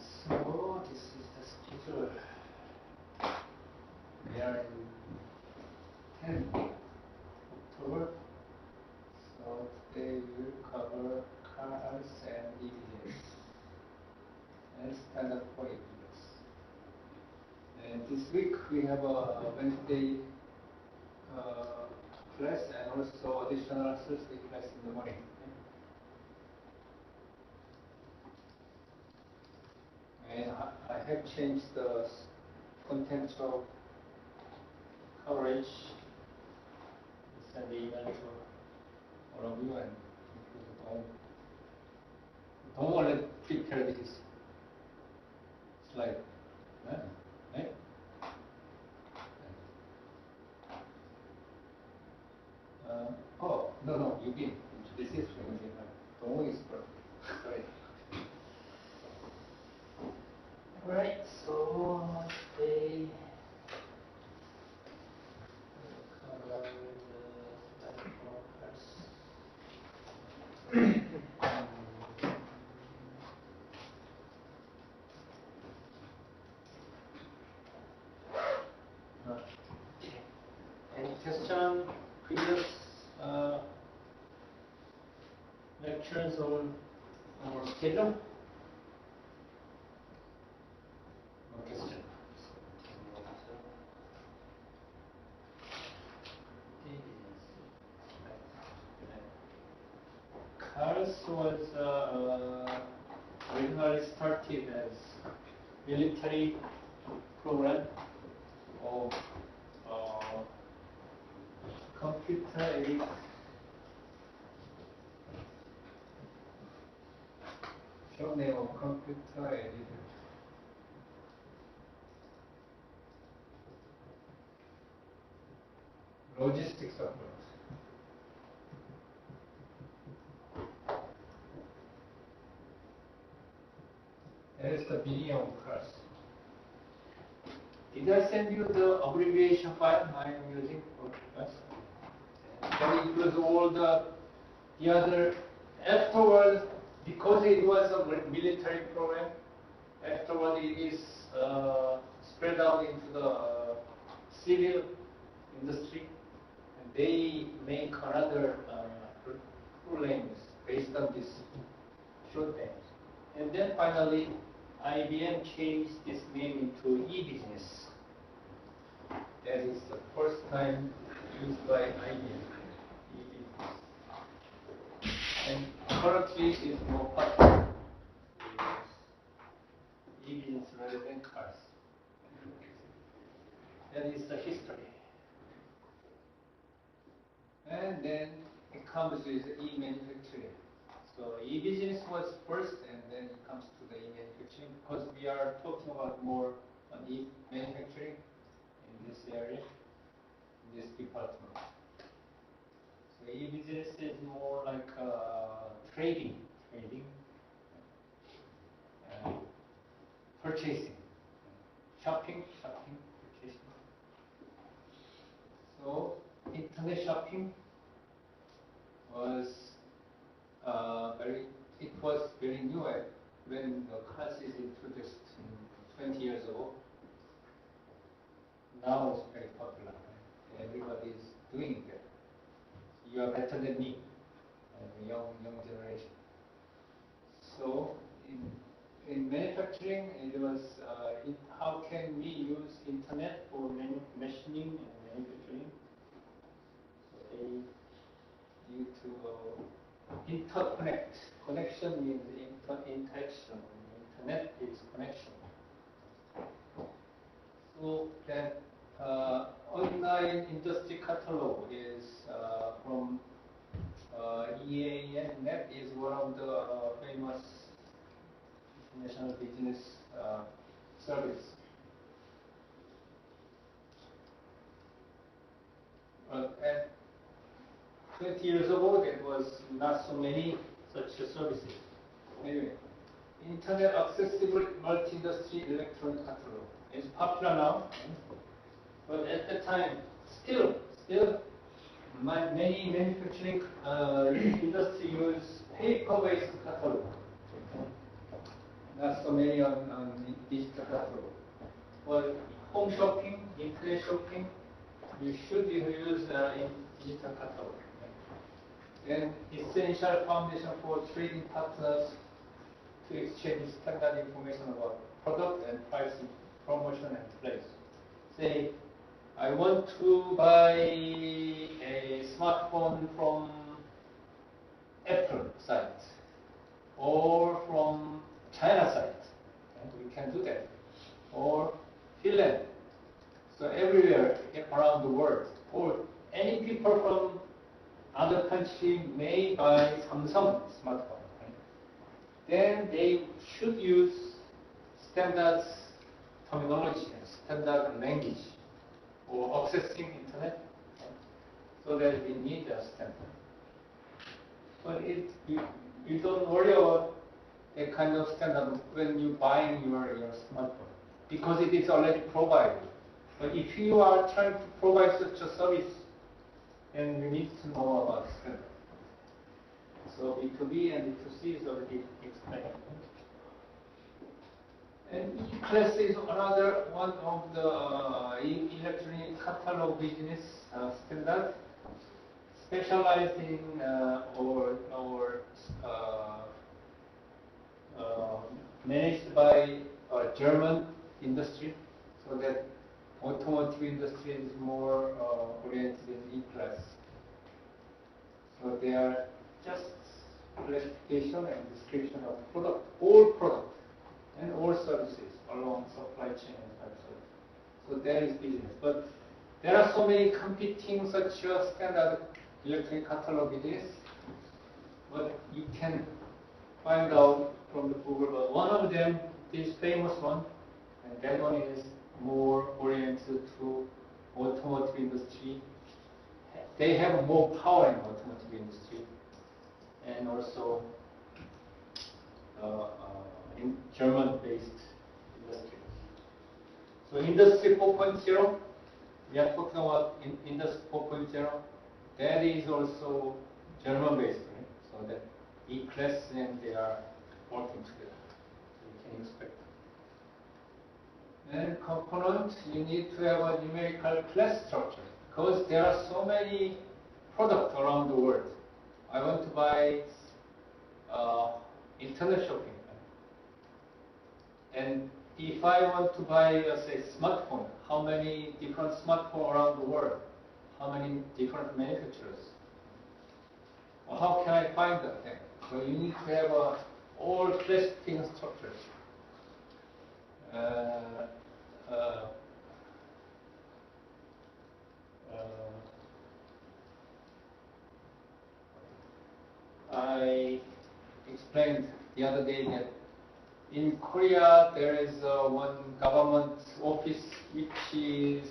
So this is the schedule. We are in 10 October. So today we will cover CALS and EBS and standard for EBS. And this week we have a Wednesday class and also additional Thursday class in the morning. And I have changed the content of coverage. Send the email to all of you and don't only prepare this slide. Right? Oh, no, you did. This is from the Donguk is perfect. Sorry. Alright, so today we'll cover the platforms. Any question, previous lectures on schedule? No question. CALS was originally started as military program of computer-aided computer-aided logistics approach. That is the meaning of CALS. Did I send you the abbreviation file I am using for class? That includes all the other afterwards, because it was a military program. Afterwards, it is spread out into the civil industry, and they make another names based on this short names. And then finally, IBM changed this name into e-business. That is the first time used by IBM. E-business. And currently is more popular. E-business rather than CALS. That is the history. And then it comes with e-manufacturing. So e-business was first, and then it comes to the e-manufacturing, because we are talking about more on e-manufacturing in this area, in this department. So e-business is more like trading, purchasing, shopping, purchasing. So internet shopping was very new when the CALS is introduced 20 years ago. Now it's very popular. Everybody is doing it. You are better than me, young generation. So in manufacturing, it was how can we use internet for machining and manufacturing? So they due to interconnect. Connection means interaction. Internet is connection. So that online industry catalog is from EANet is one of the famous international business service. But 20 years ago, there was not so many such services. Anyway, Internet Accessible Multi-Industry Electronic Catalog is popular now, but at the time, still many manufacturing industry use paper-based catalog. not so many on digital catalog. Well, home shopping, internet shopping, you should use in digital catalog. Then essential foundation for trading partners to exchange standard information about product and pricing, promotion and place. Say, I want to buy a smartphone from Apple site or from China site, and we can do that, or Finland. So everywhere around the world, or any people from other country may buy Samsung smartphone. Right? Then they should use standard terminology and standard language or accessing internet, right? So that we need a standard. But you don't worry about that kind of standard when you buy your smartphone, because it is already provided. But if you are trying to provide such a service, then you need to know about standard. So B2B and B2C is already explained. And E-Class is another one of the electronic catalog business standard, specialized in or managed by German industry, so that automotive industry is more oriented in E-Class. So they are just classification and description of product, all product, and all services along supply chain and factory. So there is business. But there are so many competing such standard electronic catalog business. But you can find out from the Google. But one of them is famous one, and that one is more oriented to automotive industry. They have more power in automotive industry, and also in German-based industry. So Industry 4.0, we are talking about Industry 4.0. That is also German-based, right? So that E-Class and they are working together. So you can expect. And component, you need to have a numerical class structure, because there are so many products around the world. I want to buy internet shopping. And if I want to buy, say, smartphone, how many different smartphones around the world? How many different manufacturers? Well, how can I find that thing? So you need to have all classification structures. I explained the other day that in Korea there is one government office which is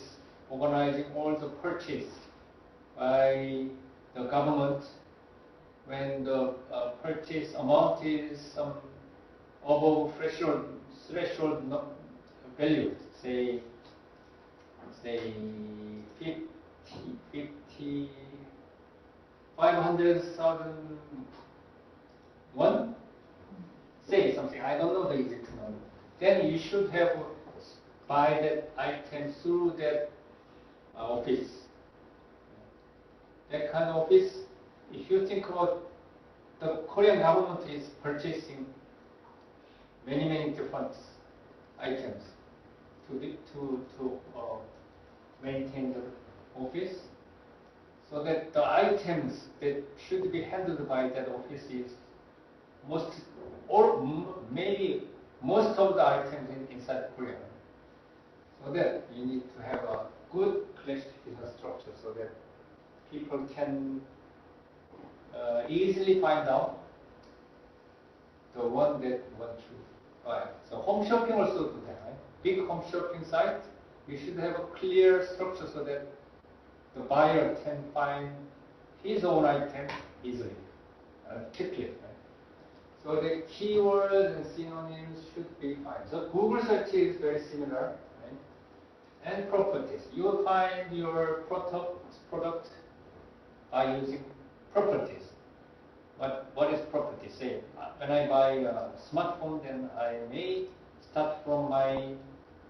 organizing all the purchase by the government when the purchase amount is some above threshold value, say 500,000 won, say something, I don't know the exact number. Then you should have buy that item through that office. That kind of office, if you think about the Korean government is purchasing many different items to maintain the office, so that the items that should be handled by that office is maybe most of the items inside Korea. So that you need to have a good classification structure so that people can easily find out the one that want to buy. So home shopping also do that, right? Big home shopping site, you should have a clear structure so that the buyer can find his own item easily, quickly. Right? So the keywords and synonyms should be fine. So Google search is very similar, right? And properties. You will find your product by using properties. what is property? Say, when I buy a smartphone, then I may start from my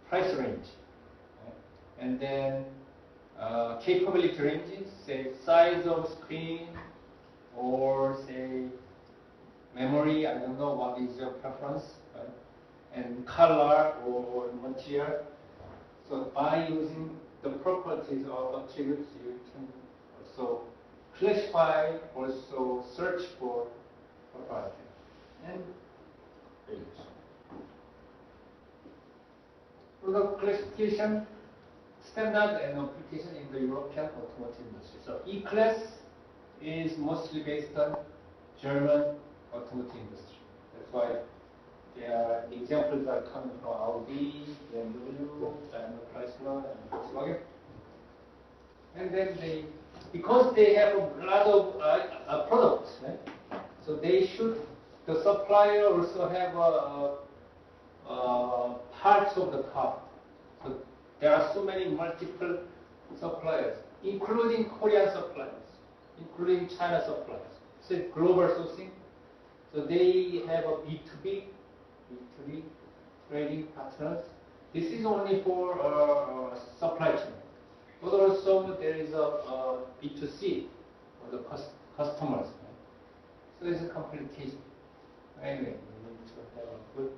price range. Right? And then capability ranges, say size of screen, or say memory, I don't know what is your preference, right? And color or material. So by using the properties of attributes, you can also classify, also search for property and values. Product classification, standard and application in the European automotive industry. So E-class is mostly based on German automotive industry. That's why their examples are coming from Audi, BMW, Daimler Chrysler, and Volkswagen. And then because they have a lot of products, right? So the supplier also have parts of the car. So there are so many multiple suppliers, including Korean suppliers, including China suppliers. So global sourcing. So they have a B2B trading partners. This is only for supply chain. But also there is a B2C for the customers. Right? So it's a complication. Anyway, we need to have a good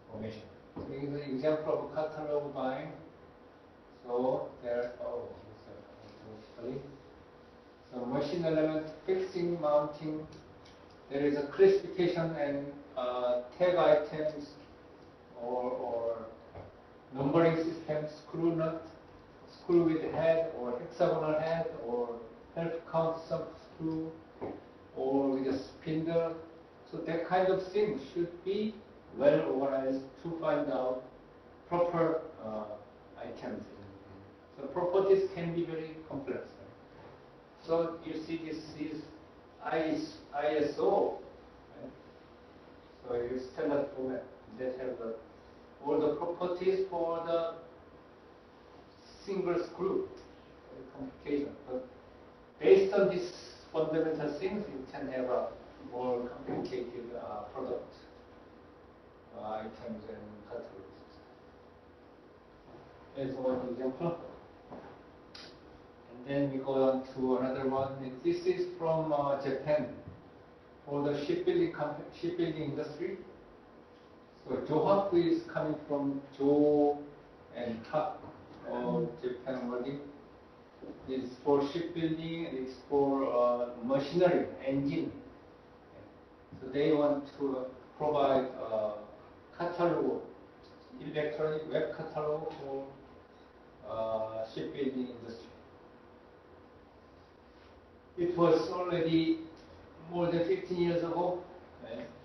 information. So this is an example of catalog buying. So there, so machine element fixing, mounting. There is a classification and tag items or numbering system, screw nut, screw with head or hexagonal head or help count sub screw or with a spindle. So that kind of thing should be well organized to find out proper items. So properties can be very complex. Right? So you see this is ISO. Right? So you standard format that have all the properties for the single screw. Complication. But based on these fundamental things, you can have a more complicated product items and catalogs. As one example. And then we go on to another one. This is from Japan for the shipbuilding industry. So Johaku is coming from Jo and Ha of Japan wording. It's for shipbuilding and it's for machinery, engine. So they want to provide catalog, electronic web catalog for shipbuilding industry. It was already more than 15 years ago.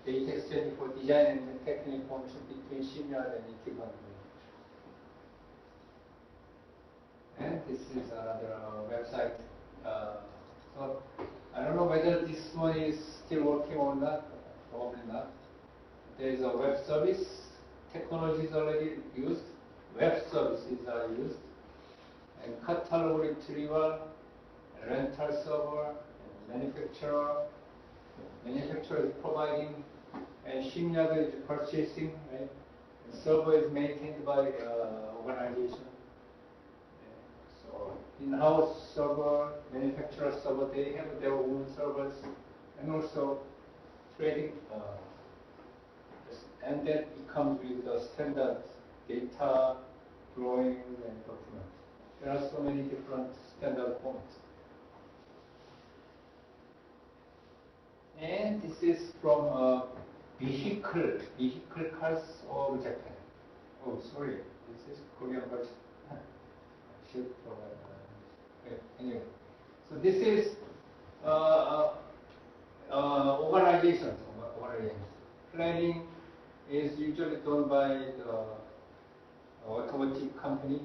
Data exchange for design and technical information between shipyard and equipment. And this is another website. So I don't know whether this one is still working or not. Probably not. There is a web service. Technology is already used. Web services are used. And catalog retrieval, rental server, manufacturer. Manufacturer is providing, and shipyard is purchasing. Right? The server is maintained by organization. So in-house server, manufacturer server, they have their own servers, and also trading. And that comes with the standard data, drawings, and documents. There are so many different standard formats. And this is from vehicle cars of Japan. Oh, sorry, this is Korean version. Anyway, so this is organization. Planning is usually done by the automotive company.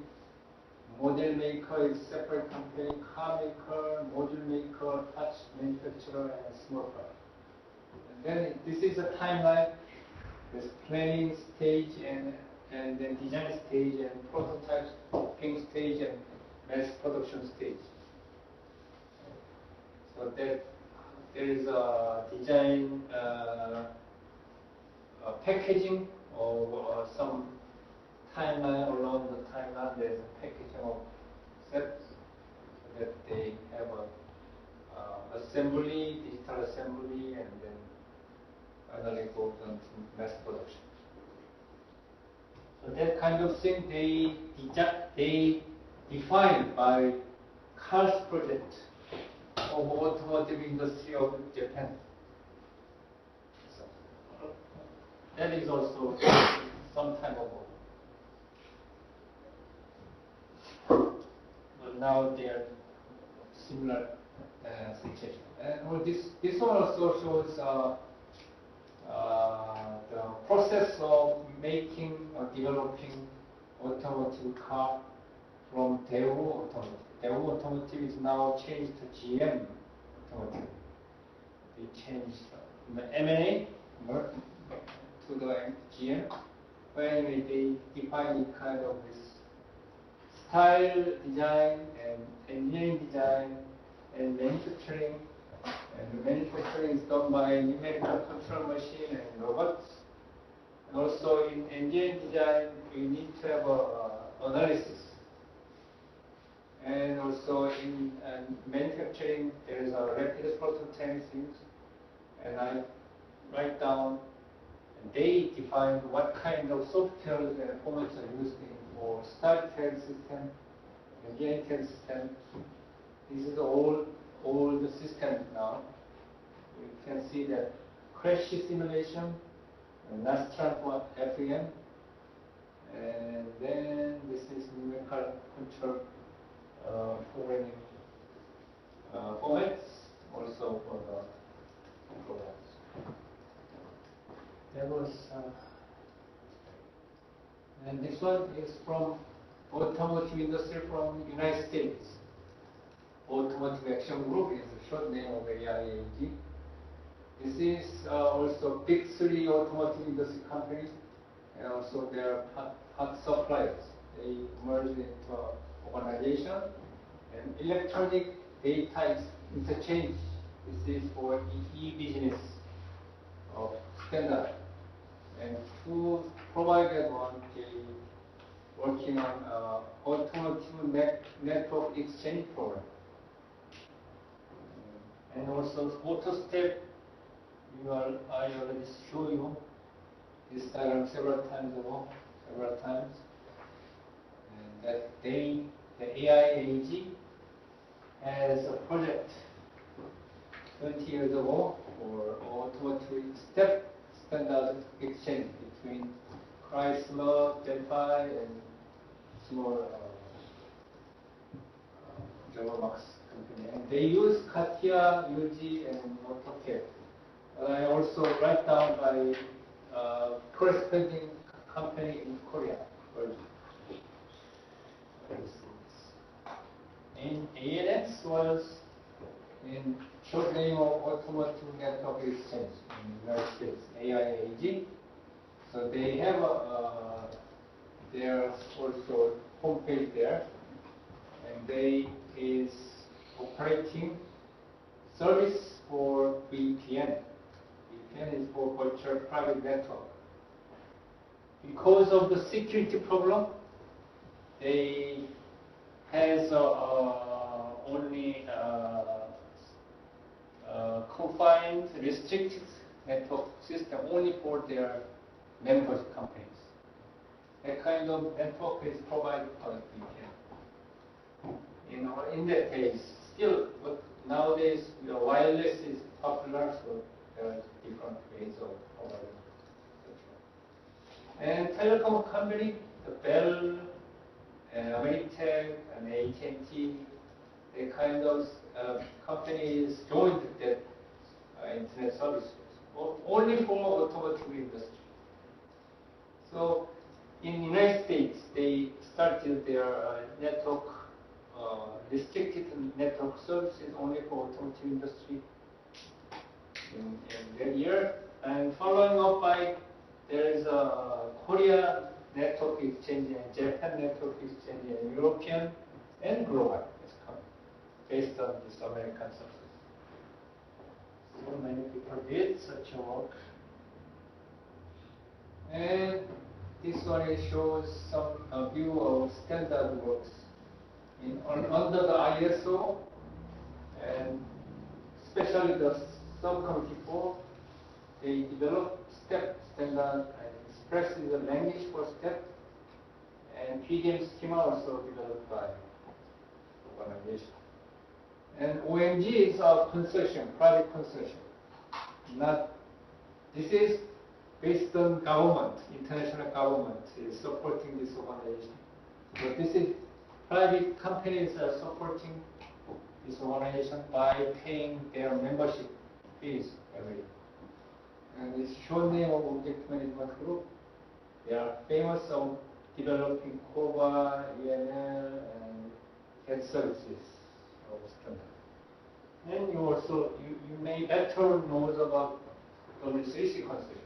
Model maker is separate company. Car maker, module maker, parts manufacturer, and small part. And then this is a timeline. There's planning stage and then design stage and prototyping stage and mass production stage. So that there is a design packaging or some timeline along the timeline. There's a packaging of steps so that they have a assembly, digital assembly, and then finally goes on to mass production. So that kind of thing they defined by CALS project of automotive industry of Japan. So that is also some time ago. But now they are similar situation. And this one also shows the process of making or developing automotive car from Daewoo Automotive. Daewoo Automotive is now changed to GM Automotive. They changed the M&A to the GM. But anyway, they define kind of this style, design, and engineering design, and manufacturing. And the manufacturing is done by numerical control machine and robots. And also in engineering design, we need to have analysis. And also in manufacturing, there is a rapid prototyping used. And I write down, and they define what kind of software and formats are used for style test system, engineering test system. This is all the systems now. You can see that crash simulation, Nastran for FEM, and then this is numerical control programming formats, also for the programs. That was, and this one is from automotive industry from United States. Automotive Action Group is the short name of AIAG. This is also big three automotive industry companies, and also their part suppliers. They merge into an organization, and electronic data interchange. This is for e-business of standard. And to provide that one, they working on automotive network exchange program. And also auto step, I already showed you this diagram several times. And that the AIAG has a project 20 years ago for automotive step standard exchange between Chrysler, Delphi, and small German Max company. And they use CATIA, UG, and AutoCAD. I also write down by corresponding company in Korea. In ANX was in short name of Automotive Network Exchange in the United States, AIAG. So they have their also homepage there, and they is operating service for VPN. VPN is for virtual private network. Because of the security problem, they has only confined, restricted network system only for their members companies. That kind of network is provided for VPN. In that case, still, but nowadays, wireless is popular, so there are different ways of providing. And telecom company, the Bell, and Ameritel, and AT&T, the kind of companies joined that internet services, only for automotive industry. So in the United States, they started their network, restricted network services only for automotive industry in that year. And following up by, there is a Korea network exchange and Japan network exchange and European and global is coming based on this American success. And this one shows some view of standard works under the ISO, and especially the subcommittee 4, they developed STEP standard and Express is a language for STEP, and PDM schema also developed by the organization. And OMG is a consortium, private consortium. This is based on government, international government is supporting this organization. But this is private companies are supporting this organization by paying their membership fees every year. And this short name of Object Management Group, they are famous on developing COBA, EML, and CAD services of standard. And you may better know about W3C concept.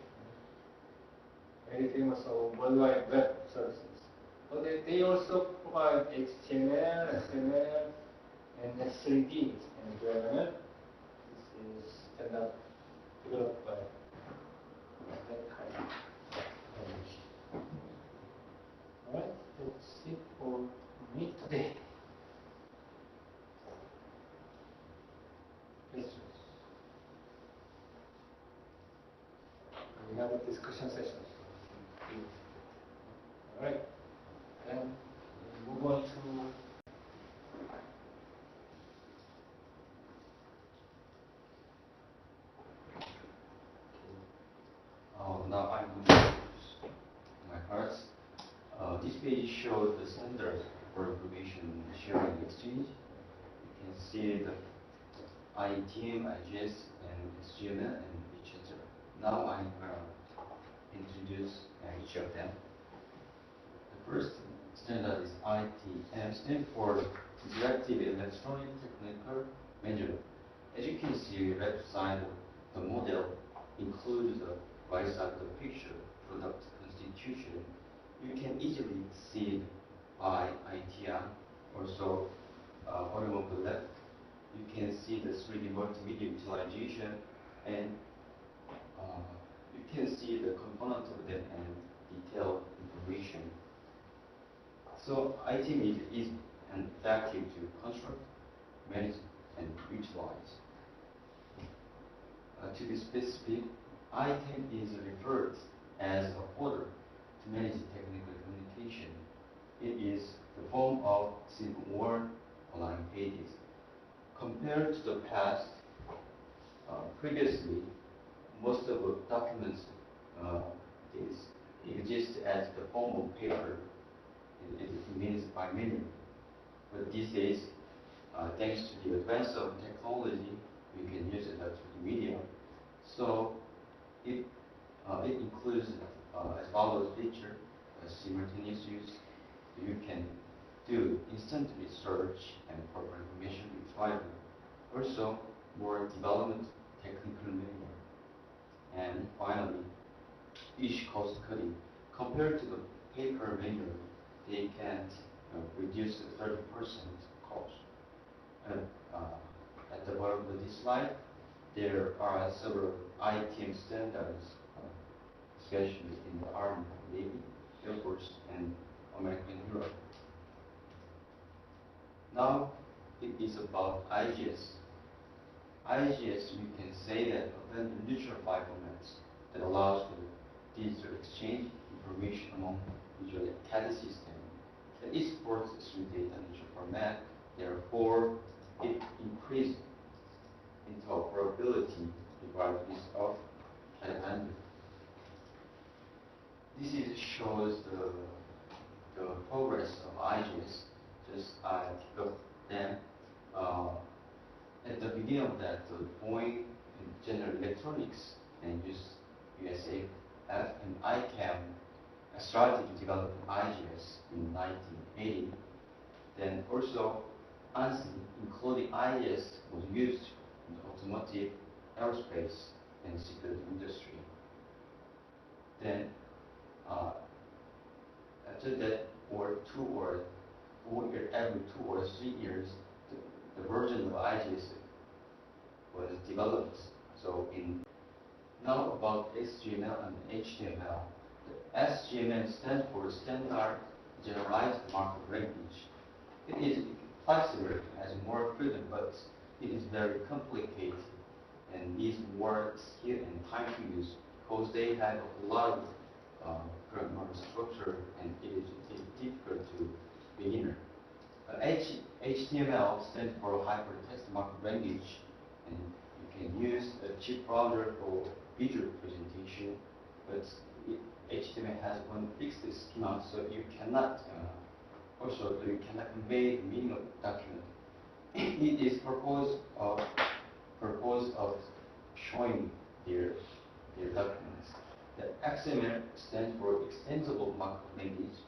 Very famous on World Wide Web services. But they also provide HTML, XML, and S3D and UML. This is standard developed by that kind of language. Alright, that's it for me today. Questions? We have a discussion session. Alright, then we move on to now I'm going to use my cards. This page shows the standard for information sharing exchange. You can see the ITM, IGS, and HTML, and etc. Now I'm going to introduce each of them. The first standard is ITM, stands for Interactive Electronic Technical Manual. As you can see, left side of the model includes the right side of the picture, product constitution. You can easily see it by ITM. Also, bottom of the left, you can see the 3D multimedia utilization, and you can see the component of them and detailed information. So ITM is easy and effective to construct, manage, and utilize. To be specific, ITM is referred as a folder to manage technical communication. It is the form of simple word online pages. Compared to the past, previously, most of the documents exist as the form of paper. It means by manual. But these days, thanks to the advance of technology, we can use it as media. So it includes as follows feature: simultaneous use. You can do instant research and proper information retrieval. Also, more development technical manual. And finally, each cost cutting. Compared to the paper manual, they can reduce the 30% cost. And at the bottom of this slide, there are several ITM standards, especially in the Army, Navy, Air Force, and American Europe. Now it is about IGS. IGS, we can say that a vendor-neutral file formats that allows for digital exchange information among usually CAD system. It supports 3 data neutral format. Therefore, it increases interoperability regardless of CAD vendor. This shows the progress of IGS. Just I developed them. At the beginning of that, Boeing and General Electronics and USAF and ICAM started to develop IGS in 1980. Then also ANSI, including IGS, was used in the automotive, aerospace, and security industry. Then after that, every 2 or 3 years, the version of IGS was developed. So now about HTML and HTML, The SGML stands for Standard Generalized Markup Language. It is flexible, has more freedom, but it is very complicated and needs more skill and time to use because they have a lot of grammar structure and it is difficult to beginner. HTML stands for Hypertext Markup Language, and you can use a cheap browser for visual presentation, but HTML has one fixed schema, so you cannot convey the meaning of the document. It is purpose of showing their documents. The XML stands for Extensible Markup Language.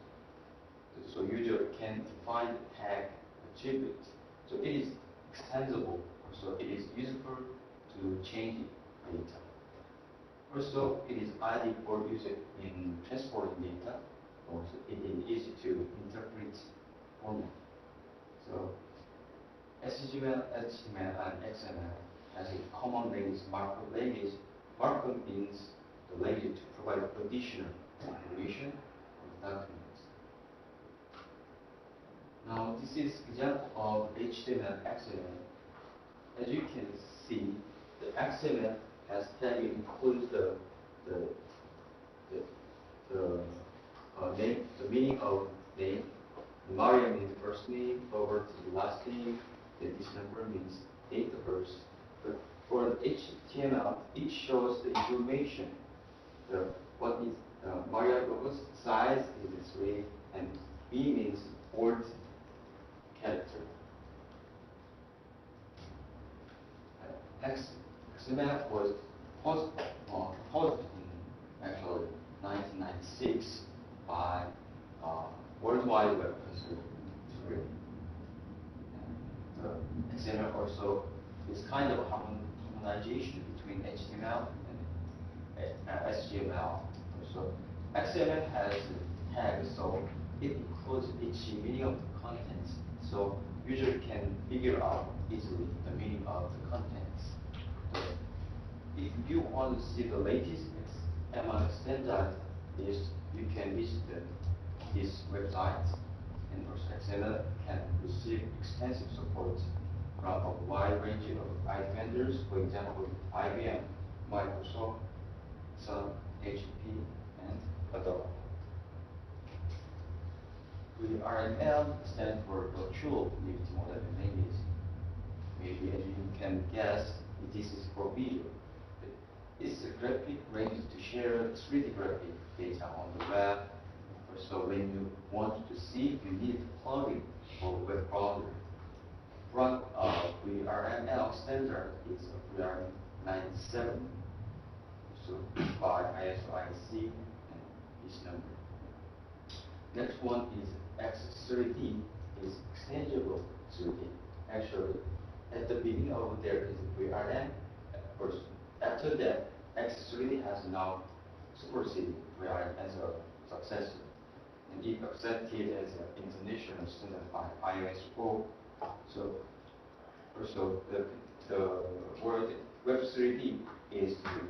So user can define the tag attribute. So it is extensible. So it is useful to change data. Also, it is ideal for user in transporting data. Also, it is easy to interpret format. So HTML, and XML has a common language, markup language. Markup means the language to provide additional information on the document. Now, this is example of HTML and XML. As you can see, the XML has tag includes the name, the meaning of name. Maria means first name, Robert is last name, and this number means date of birth. But for HTML, it shows the information. What is Maria Robert's size is 3, and B means bold character. XML was proposed in actually 1996 by World Wide Web Consortium. XML also is kind of harmonization between HTML and HTML. Also, XML has tags, so it includes each meaning of the contents. So user can figure out easily the meaning of the contents. So if you want to see the latest XML standard, you can visit this website. And also XML can receive extensive support from a wide range of IT vendors, for example, IBM, Microsoft, Sun, HP, and Adobe. VRML stands for Virtual Reality Model Language. Maybe as you can guess, this is for video. It's a graphic range to share 3D graphic data on the web. So when you want to see, you need plugin for web browser. VRML standard is VR97, so by ISO/IEC and this number. Next one is X3D, is extensible 3D. Actually, at the beginning of there is VRM. First, after that, X3D has now superseded VRM as a successor. And it accepted as an international standard by iOS 4. So, also the word Web 3D is to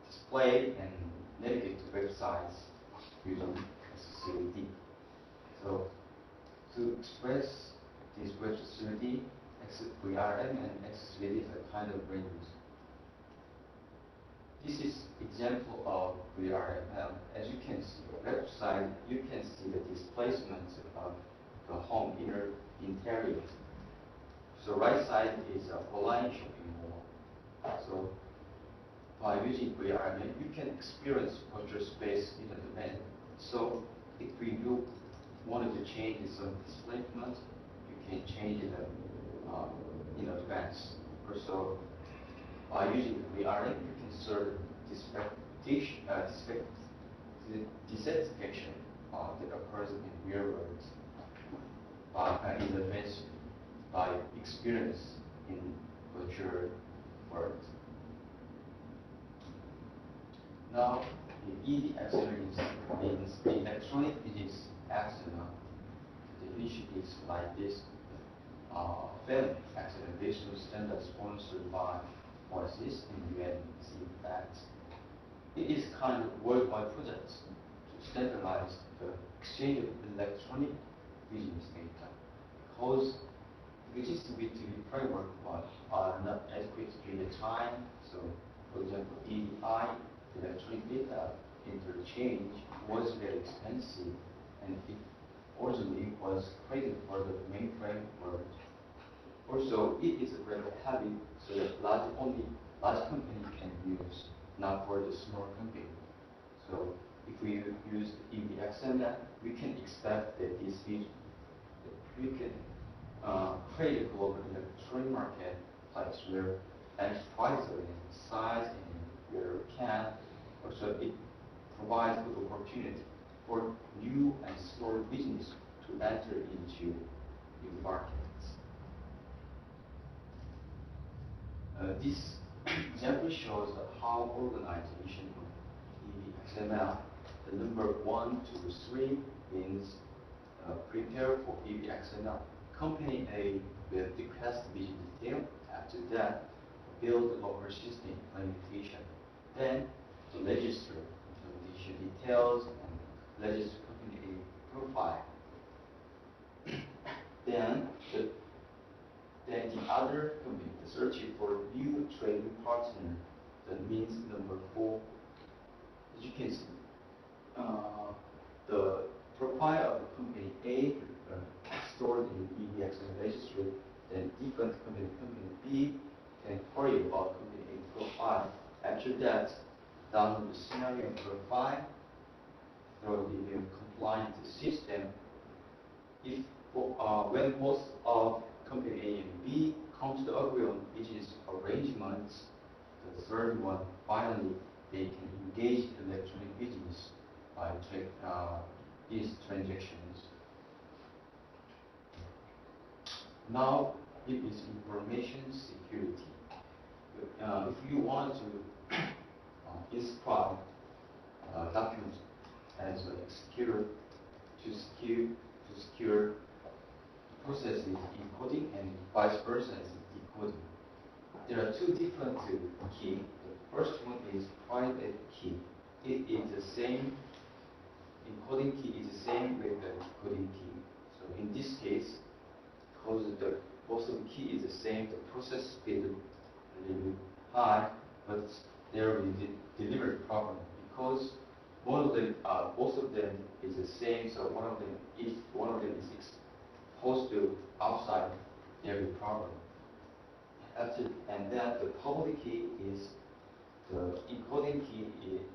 display and navigate to websites using X3D. So, to express this Web 3D, VRM and X3D is a kind of range. This is example of VRML. As you can see, on the left side, you can see the displacement of the home interior. So right side is a online shopping mall. So by using VRML, you can experience virtual space in advance. So if you wanted to change some displacement, you can change it in advance. Also, by using VRM, you can serve dissatisfaction that occurs in real world in advance by experience in virtual world. Now, the ED acceleration means electronic physics accident. The definition is like this. Film acceleration standard sponsored by OSIS and UNC that it is kind of worldwide project. standardize the exchange of electronic business data because existing B2B framework are not adequate in the time. So, for example, EDI, electronic data interchange, was very expensive, and it originally was created for the mainframe world. Also, it is a very heavy, so that only large company can use, not for the small company. So, if we use EBXML, we can expect that this region, we can create a global electronic market place where enterprises are in size and where we can. Also, it provides good opportunity for new and small business to enter into new markets. This example shows how organization of EBXML, the number 1, 2, 3 means prepare for EBXML. Company A will request business detail. After that, build local system implementation. Then, the register implementation details and register company A profile. then the other company is searching for new trading partner. That means number 4. As you can see, the profile of the company A stored in EBXML registry, then different company B can query about company A profile. After that, download the scenario profile, throw the compliant system. If when both of company A and B come to agree on business arrangements, the third one, finally, they can engage in electronic business by these transactions. Now, it is information security. If you want to inscribe documents as secure processes encoding and vice versa as decoding. There are 2 different keys. The first one is private key. It is the same, encoding key is the same with the decoding key. So in this case, because both of the key is the same, the process speed is a little bit high, but there will be delivery problem because both of them is the same. So if one of them is exposed to outside, there will be problem. And then the public key is the encoding key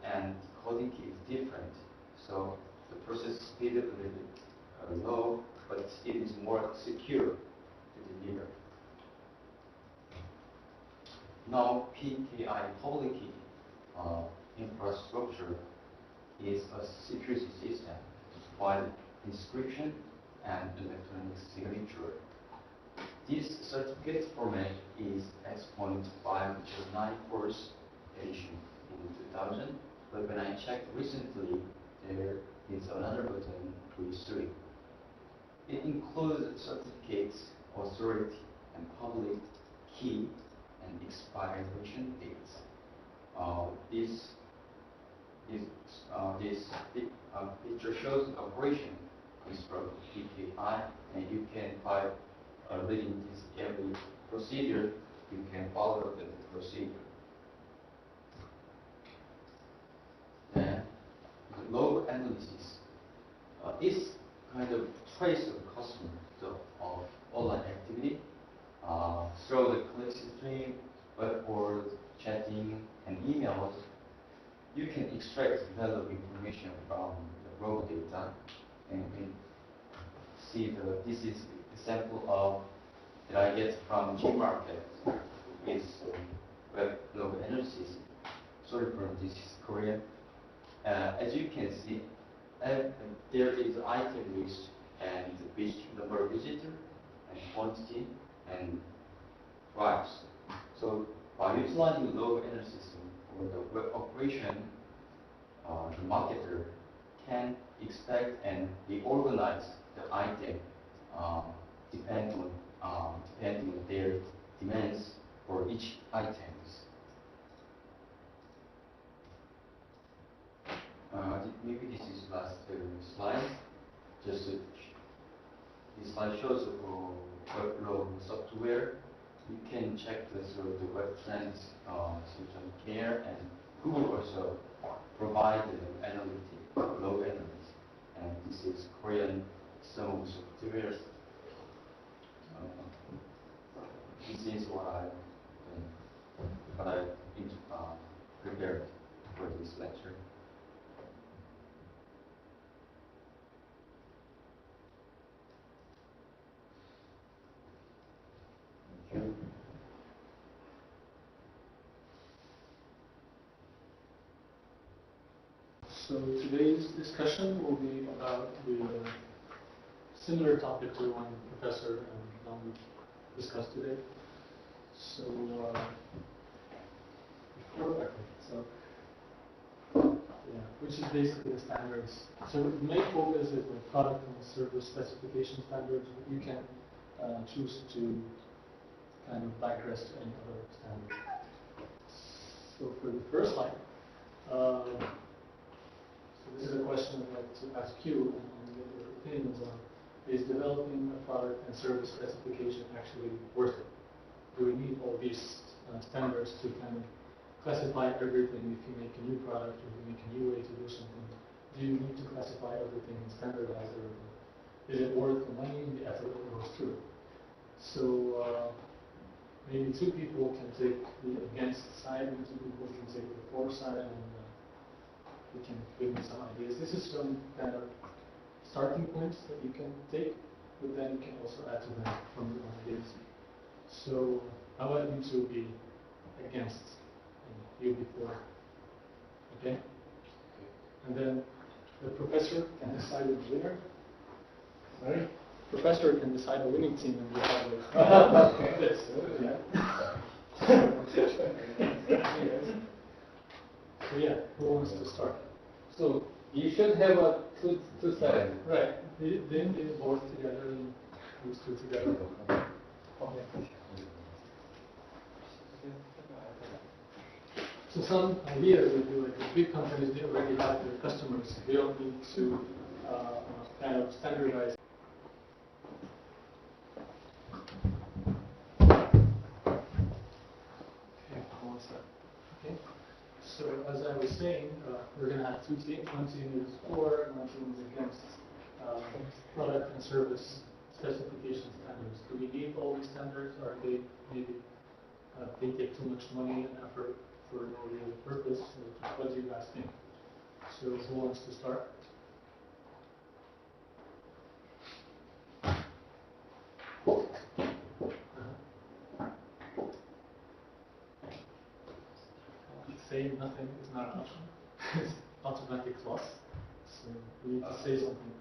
and decoding key is different. So the process speed is a little bit low, but it is more secure to deliver. Now, PKI public key infrastructure is a security system to provide inscription and electronic signature. This certificate format is X.509 first edition in 2000, but when I checked recently, there is another button, 3. It includes certificates, authority, and public key and expiration dates. This picture shows the operation is from PKI, and you can, by reading this every procedure, you can follow the procedure. Then, the log analysis is kind of trace of customer of online activity through the click stream, web board, chatting, and emails. You can extract valuable information from the raw data, and you can see this is the sample of that I get from Gmarket is web log analysis. Sorry for this is Korean. As you can see, there is item list and number of visitor and quantity and price. So by utilizing the log analysis for the web operation, the marketer can expect and reorganize the item depending on their demands for each items. Maybe this is last slide. Just this slide shows workflow software. You can check through the web trends, Soonjo Care, and Google also provide analytic, log analytics. And this is Korean some software. This is what I prepared for this lecture. Thank you. So today's discussion will be about the similar topic to the one Professor Donguk discussed today. So, which is basically the standards. So the main focus is the product and service specification standards. You can choose to kind of digress to any other standard. So for the first line, so this is a question I'd like to ask you and get your opinions on. Is developing a product and service specification actually worth it? Do we need all these standards to kind of classify everything? If you make a new product or you make a new way to do something, do you need to classify everything and standardize everything? Is it worth the money and the effort that goes through it? So maybe two people can take the against side and two people can take the for side, and we can give me some ideas. This is some kind of starting points that you can take, but then you can also add to them from your own ideas. So I want you to be against and you be for. Okay? And then the professor can decide the winner. Sorry? Professor can decide a winning team and we have this. So yeah, who wants to start? So you should have a two sides. Right. Then they both together and these two together. Okay. So some ideas would be like the big companies, they already have their customers. They don't need to kind of standardize. Okay. So as I was saying, we're going to have two teams. One team is for, and one team is against product and service specification standards. Do we need all these standards, or they maybe they take too much money and effort for no real purpose? What do you guys think? So who wants to start? Saying nothing is not an option. It's automatic loss. So we need to say something.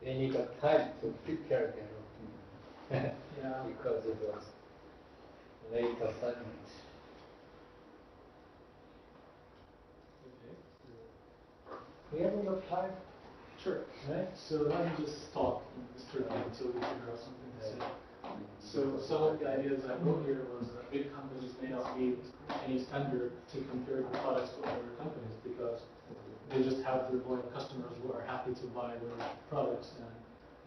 They need a time to prepare their opinion. Yeah. Because it was late assignment. Okay. We have enough time. Sure. Right. So let me just talk until we figure out something to say. So some of the ideas I wrote here was that big companies may not need any standard to compare the products to other companies because they just have their loyal customers who are happy to buy their products, and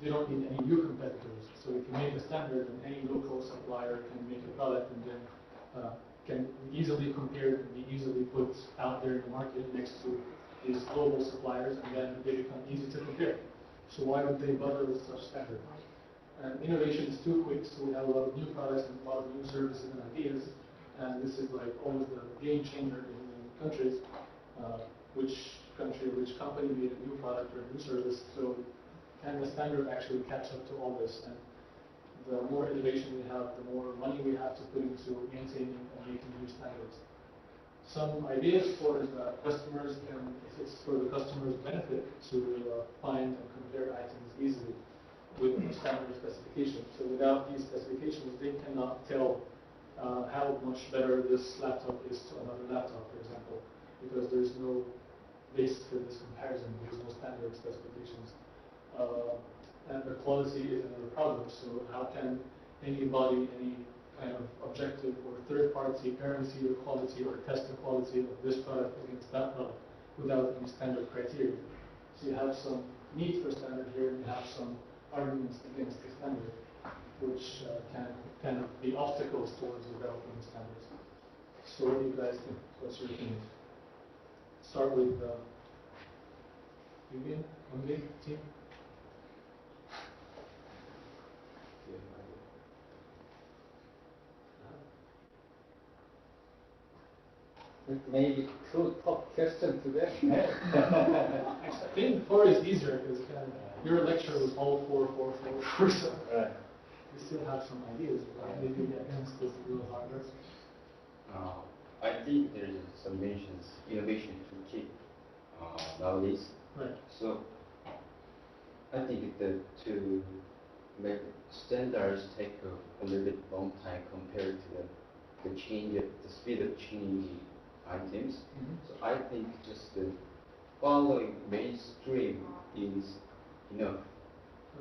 they don't need any new competitors. So if you make a standard, and any local supplier can make a product and then can be easily compared and be easily put out there in the market next to these global suppliers, and then they become easy to compare. So why would they bother with such standard? And innovation is too quick, so we have a lot of new products and a lot of new services and ideas, and this is like always the game changer in countries. Which country or which company made a new product or a new service? So can the standard actually catch up to all this? And the more innovation we have, the more money we have to put into maintaining and making new standards. Some ideas for the customers, and it's for the customer's benefit to find and compare items easily with the standard specification. So without these specifications, they cannot tell how much better this laptop is to another laptop, for example, because there's no base for this comparison. There's no standard specifications. And the quality is another problem. So how can anybody, any kind of objective or third-party guarantee or quality or test the quality of this product against that product without any standard criteria. So you have some need for standard here, and you have some arguments against the standard, which can kind of be obstacles towards developing standards. So what do you guys think? What's your opinion? Start with Vivian, Monday team. Maybe two top questions today. I think 4 is easier because your lecture was all 4, 4, 4, 4, so we still have some ideas, but maybe against this real harder. I think there is some mentions innovation to keep nowadays. Right. So I think that to make standards take a little bit long time compared to the change of the speed of changing items. So I think just following mainstream is enough.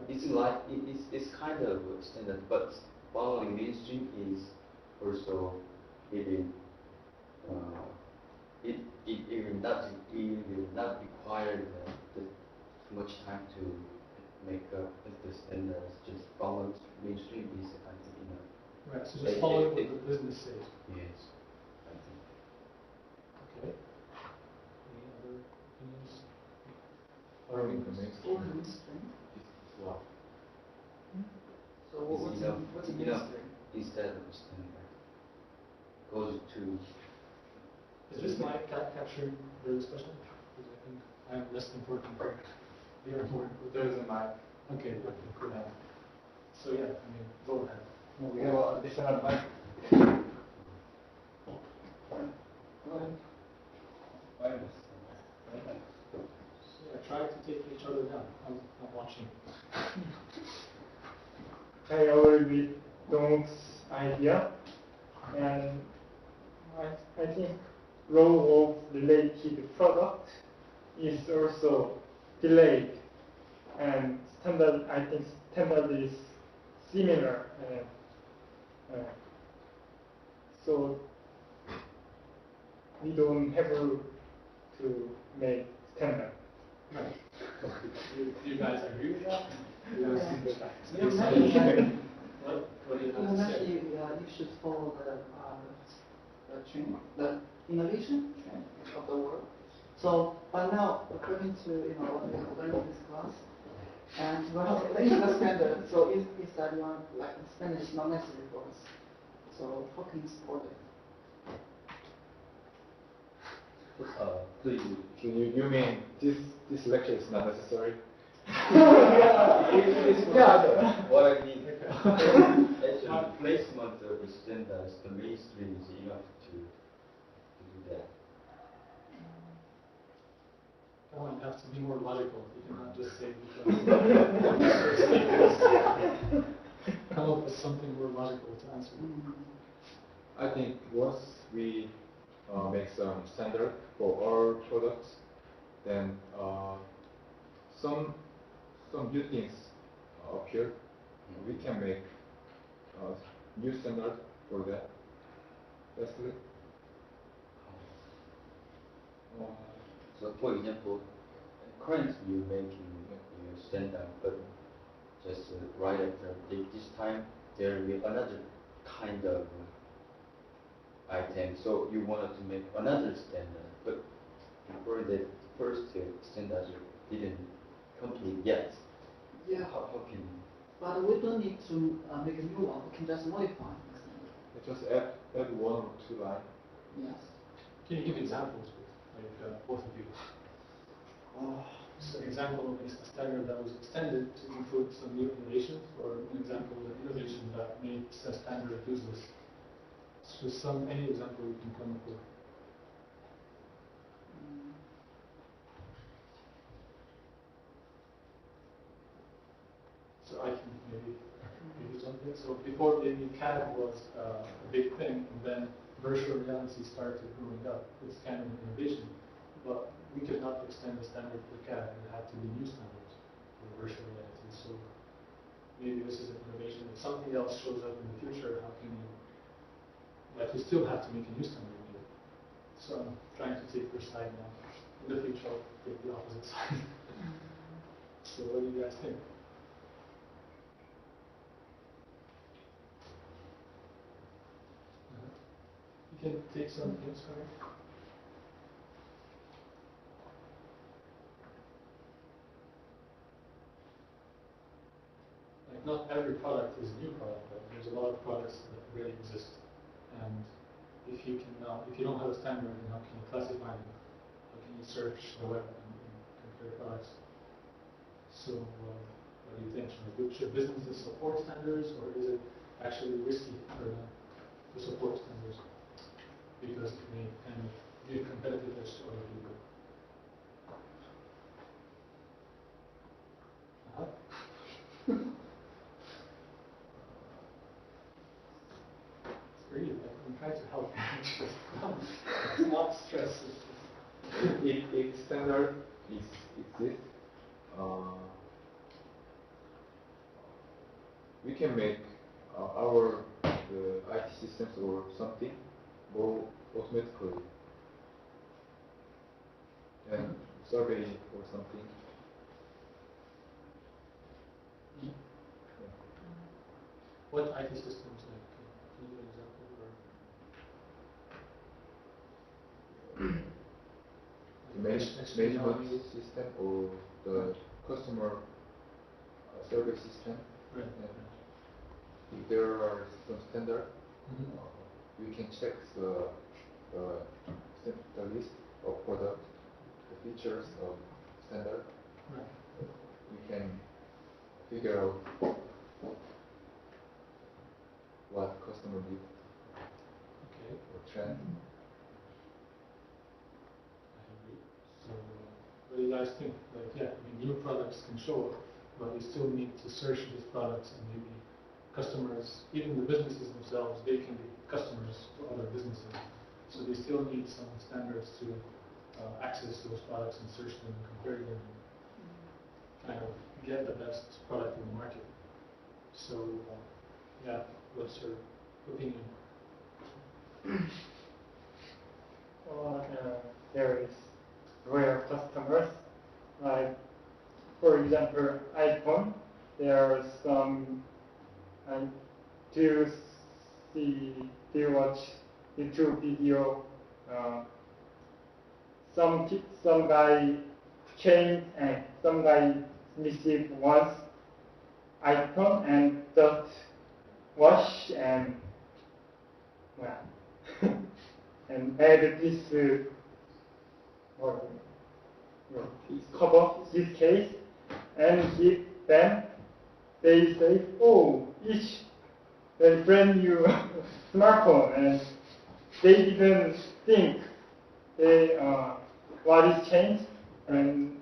It's like it's kind of standard, but following mainstream is also maybe it will not require too much time to make up the standards. Just follow mainstream is I think enough. Right. So just follow what the business says. Yes. I think. Okay. Any other opinions? Following the mainstream. Well, So what's the mainstream? Instead of standard, goes to. Is this mic capturing the discussion? Because I think I'm less important. You're important. There is a mic. Okay, cool. So yeah, I mean, go ahead. No, we have an additional mic. Go ahead. Yeah, try to take each other down. I'm watching. I agree with Donguk's idea, and I think role of related product is also delayed, and standard. I think standard is similar, so we don't have to make standard. Right. You guys agree with that? You mentioned What do you have to say? you should follow the trend, the innovation trend of the world. So by now, according to what we have learned in this class, and we're not relating the standard. So if that one like standard is not necessary for us. So how can you support it? So You mean this lecture is not necessary? what I mean, actually, placement of the standards, the mainstream is enough to do that. Oh, you have to be more logical. You cannot just say come up with something more logical to answer. I think once we make some standard for our products, then some new things appear. We can make new standard for that. That's it. So, for example, currently you're making your standard, but just right after this time, there will be another kind of item. So you wanted to make another standard, but before the first standard didn't complete yet. Yeah. How can you? But we don't need to make a new one. We can just modify the standard. Just add 1 or 2 lines. Yes. Can you give examples, like both of you? So an example of a standard that was extended to include some new innovations, or an example of an innovation that makes a standard useless. So any example you can come up with. So I can maybe something. So before maybe CAD was a big thing, and then virtual reality started growing up. It's kind of an innovation, but we could not extend the standard for CAD. It had to be new standards for virtual reality. So maybe this is an innovation. If something else shows up in the future, how can you like we still have to make a new standard maybe. So I'm trying to take your side now. In the future, I'll take the opposite side. So what do you guys think? You can take some hints from it. Like not every product is a new product, but there's a lot of products that already exist. And if you don't have a standard, then how can you classify them? How can you search the web and compare products? So what do you think? Should businesses support standards, or is it actually risky for them to support standards? Because it may kind of give competitive edge to other people. It's really like I'm trying to help. It's not stress. If standard exists, we can make our the IT systems or something more automatically, and survey or something. What IT systems like? Can you give an example? The management system or the customer service system. Right. If there are some standard, we can check the list of product, the features of standard. Right. We can figure out what customer need Okay. or trend. I agree. So, what do you guys think? Like, yeah, I mean, new products can show up, but we still need to search these products, and maybe customers, even the businesses themselves, they can be customers to other businesses. So they still need some standards to access those products and search them and compare them and kind of get the best product in the market. So, yeah, what's your opinion? Well, there is rare customers. Like, for example, iPhone. There are some. Do you watch YouTube video? Some guy changed and some guy received once iPhone and just wash and and add this cover this case and give them. They say, oh, each a brand new smartphone, and they didn't think what is changed, and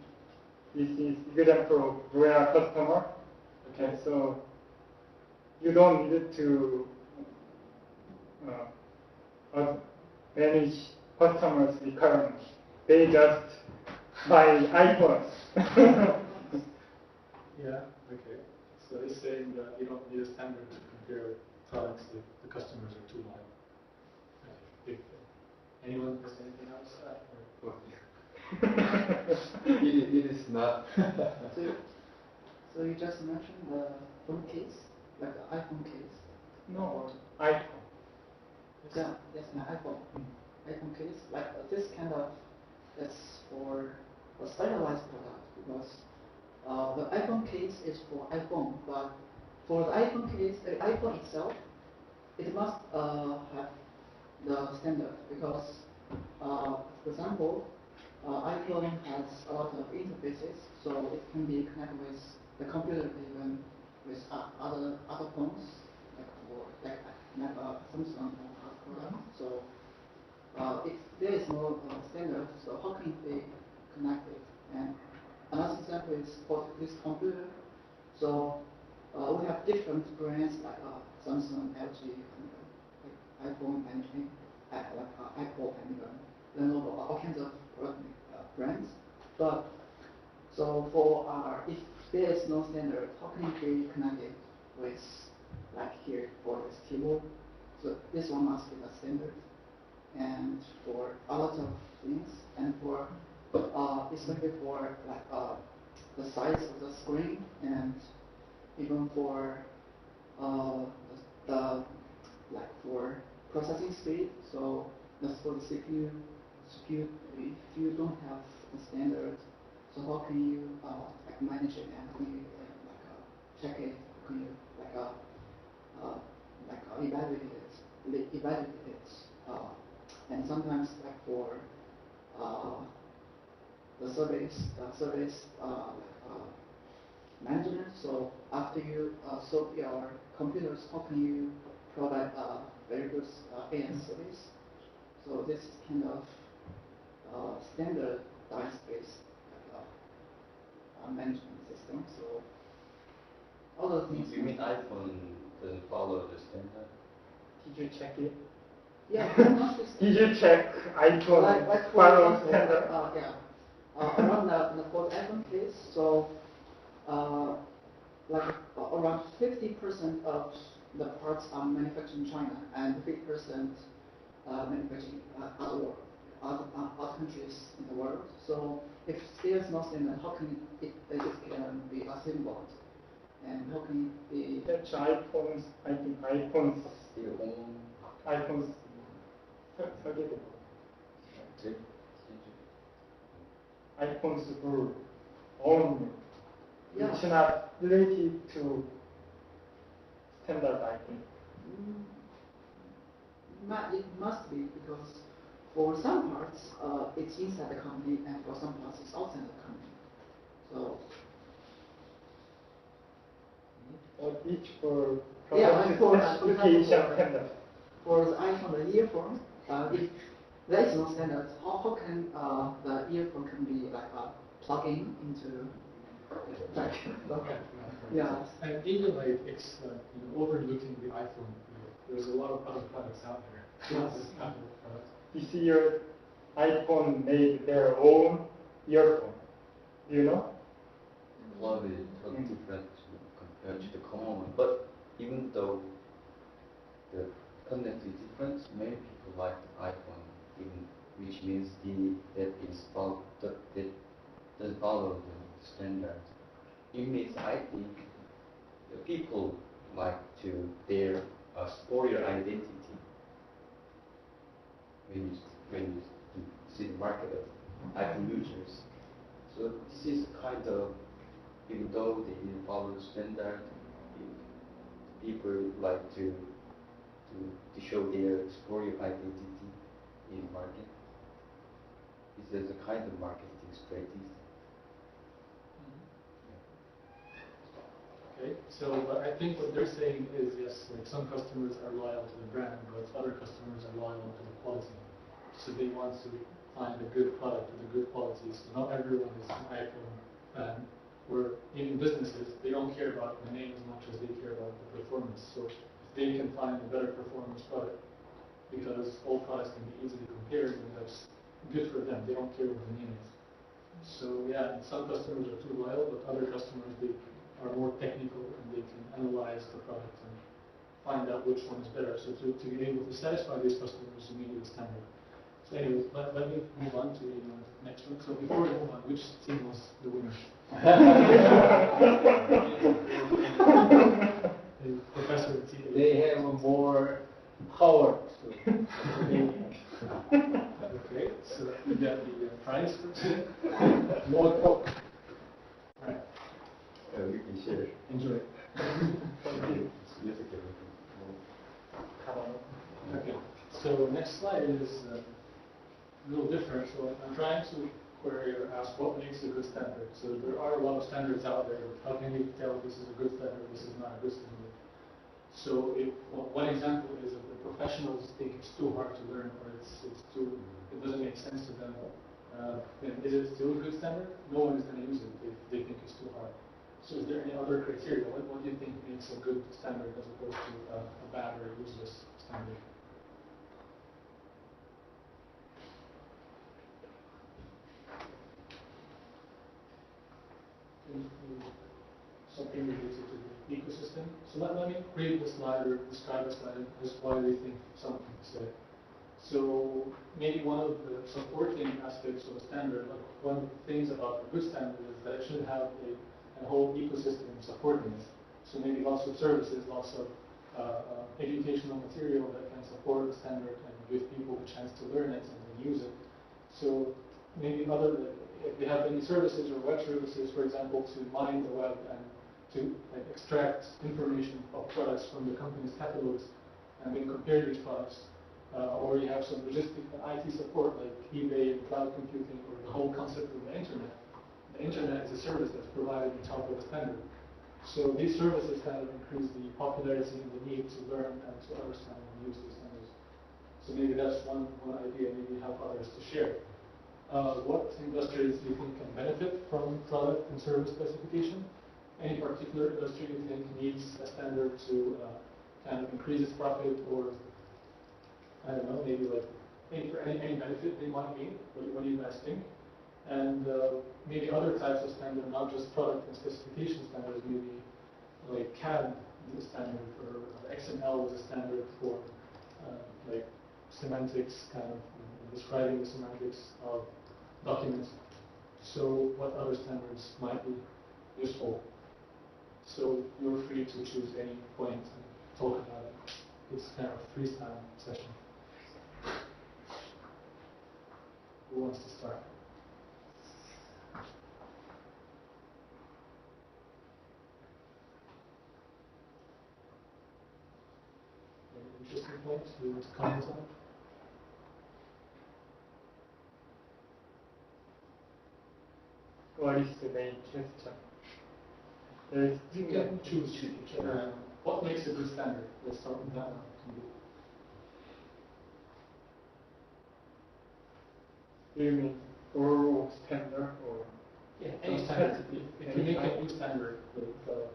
this is example of rare customer. Okay, so you don't need to manage customers' requirements. They just buy iPhones. Yeah, okay. So he's saying that you don't need a standard to compare products if the customers are too loyal. Okay. Anyone has anything else? It is not. So you just mentioned the phone case, like the iPhone case. No, iPhone. Yeah, yes, my iPhone. iPhone case, like this kind of, that's for a specialized product because the iPhone case is for iPhone, but for the iPhone case, the iPhone itself, it must have the standard because, for example, iPhone has a lot of interfaces, so it can be connected with the computer, even with other phones, like Samsung or other products. So there is no standard. So how can it be connected? And another example is for this computer. So we have different brands like Samsung, LG, and iPhone, and Apple, and Lenovo, all kinds of brands. But so for if there is no standard, how can it be connected with, like here for this keyboard? So this one must be the standard. And for a lot of things, and for especially for like the size of the screen, and even for the like for processing speed. So just for the CPU, if you don't have the standard, so how can you like manage it, and how can you check it? How can you evaluate it? And sometimes like for the service management. So after you solve your computers, how can you provide a very good AI service? So this is kind of standardized-based management system. So all the things. You mean iPhone doesn't follow the standard? Did you check it? Yeah. Did you check iPhone like follow standard? Around the for the iPhone case, so like around 50% of the parts are manufactured in China, and 50% manufactured other countries in the world. So if there is no standard, how can it can be assembled? And how can it be? That's iPhones. I think iPhones. Still own. iPhones. iPhones were own. Yeah. It's not related to standard, I think. It must be, because for some parts it's inside the company, and for some parts it's outside the company. So Or each for yeah, for specification standard. For the iPhone, the earphone, if there is no standard, how can the earphone can be like plugging into like yeah. And even like it's overlooking the iPhone. There's a lot of other products out there. Yes. This Apple product. This year, iPhone made their own earphone. Do you know? Quality is totally different compared to the common one. But even though the content is different, many people like the iPhone, even, which means that doesn't follow the standard. It means I think the people like to their sport identity when you see the market of iPhone users. So this is kind of, even though they didn't follow the standard, people like to show their sport identity in the market. This is a kind of marketing strategy. Okay, so but I think what they're saying is yes, like some customers are loyal to the brand, but other customers are loyal to the quality. So they want to find a good product with a good quality. So not everyone is an iPhone fan. Where in businesses, they don't care about the name as much as they care about the performance. So if they can find a better performance product, because all products can be easily compared, and that's good for them. They don't care what the name is. So yeah, some customers are too loyal, but other customers, they are more technical, and they can analyze the product and find out which one is better. So to be able to satisfy these customers, you need a standard. So anyways, let me move on to the next one. So before we move on, which team was the winner? The professor and team. They have more power. Okay, so you got the prize. More talk. Right. We can share. Enjoy. Yes, Okay, so next slide is a little different. So I'm trying to query or ask what makes a good standard. So there are a lot of standards out there, but how can you tell this is a good standard, this is not a good standard? So one example is if the professionals think it's too hard to learn, or it doesn't make sense to them, then is it still a good standard? No one is going to use it if they think it's too hard. So is there any other criteria? What do you think makes a good standard as opposed to a bad or useless standard? Something related to ecosystem. So let me read the slide or describe the slide and just why we think something to say. So maybe one of the supporting aspects of a standard, like one of the things about a good standard is that it should have a whole ecosystem supporting it. So maybe lots of services, lots of educational material that can support the standard and give people a chance to learn it and then use it. So maybe if they have any services or web services, for example, to mine the web and to extract information of products from the company's catalogs and then compare these products. Or you have some logistic and IT support like eBay and cloud computing or the whole concept of the internet. The internet is a service that's provided on top of a standard. So these services kind of increase the popularity and the need to learn and to understand and use these standards. So maybe that's one idea, maybe help others to share. What industries do you think can benefit from product and service specification? Any particular industry you think needs a standard to kind of increase its profit, or I don't know, maybe like any benefit they might need? What do you guys think? And maybe other types of standard, not just product and specification standards, maybe like CAD is a standard, or XML is a standard for like semantics, kind of describing the semantics of documents. So what other standards might be useful? So you're free to choose any point and talk about it. It's kind of a freestyle session. Who wants to start? Any interesting points you want to comment on? What is the main question? You can choose. What makes a good standard? Let's start with that one. Do you mean overall standard or? Yeah, any standard. If you make a new standard,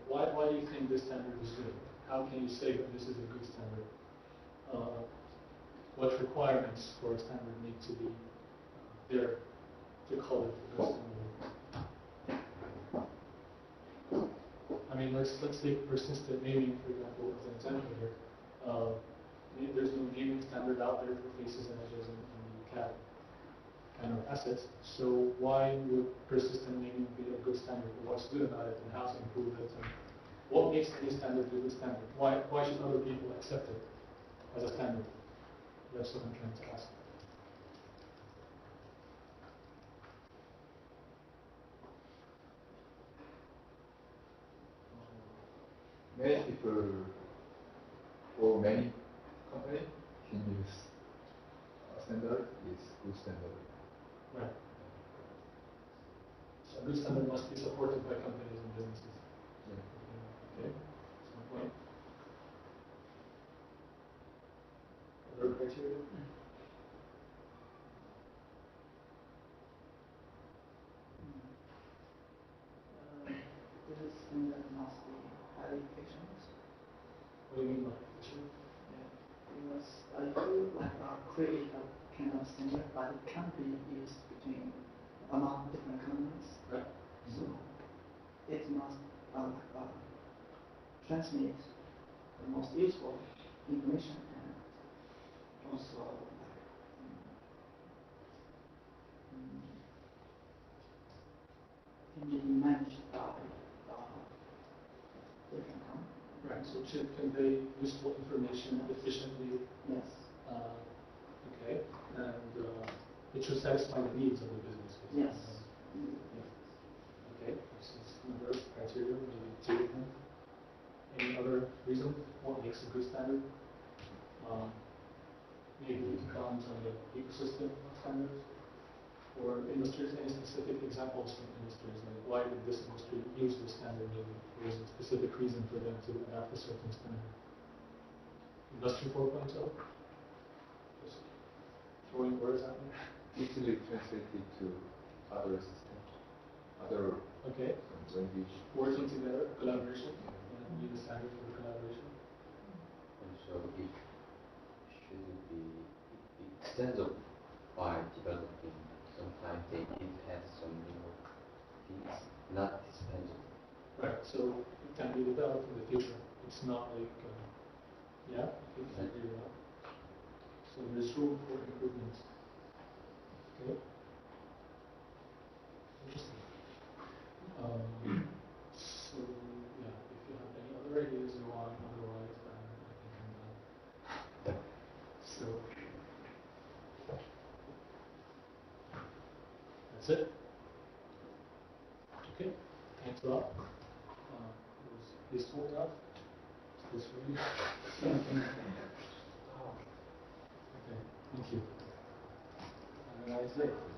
why do you think this standard is good? How can you say that this is a good standard? What requirements for a standard need to be there to call it a good standard? I mean, let's take persistent naming, for example, as an example here. There's no naming standard out there for faces, images, and CAD kind of assets. So why would persistent naming be a good standard? What's good about it, and how to improve it? And what makes any standard a good standard? Why should other people accept it as a standard? That's what I'm trying to ask. Many people or many companies can use standard is good standard. Right. So a good standard must be supported by companies and businesses. Yeah. Okay. That's my point. Other criteria? This standard must be highly efficient. What do you mean by efficient? Yeah, because if you create a kind of standard, but it can be used among different companies. Right. So it must transmit the most useful information and also can be managed by different companies. Right, so it should convey useful information efficiently. Yes. Okay, and it should satisfy the needs of the business. Yes. Yeah. Okay, this is another criteria, maybe two of them. Any other reason what makes a good standard? Maybe we can comment on the ecosystem of standards or industries. Any specific examples from industries? Like why did this industry use this standard? Maybe there was a specific reason for them to adopt a certain standard. Industry 4.0? Just throwing words out there. Easily translated to other systems, other Okay. language. Working together, collaboration. Need a standard for collaboration. Also, it shouldn't be extended by developing. Sometimes they need to add some new things, not expensive. Right. So can be developed in the future. It's not like, yeah, I agree with that. So there's room for improvement. Okay. Interesting. So yeah, if you have any other ideas, go on. Otherwise, I think I'm done. So that's it. Okay. Thanks a lot. Please hold up. Is this for you? Okay. Thank you. Have a nice day.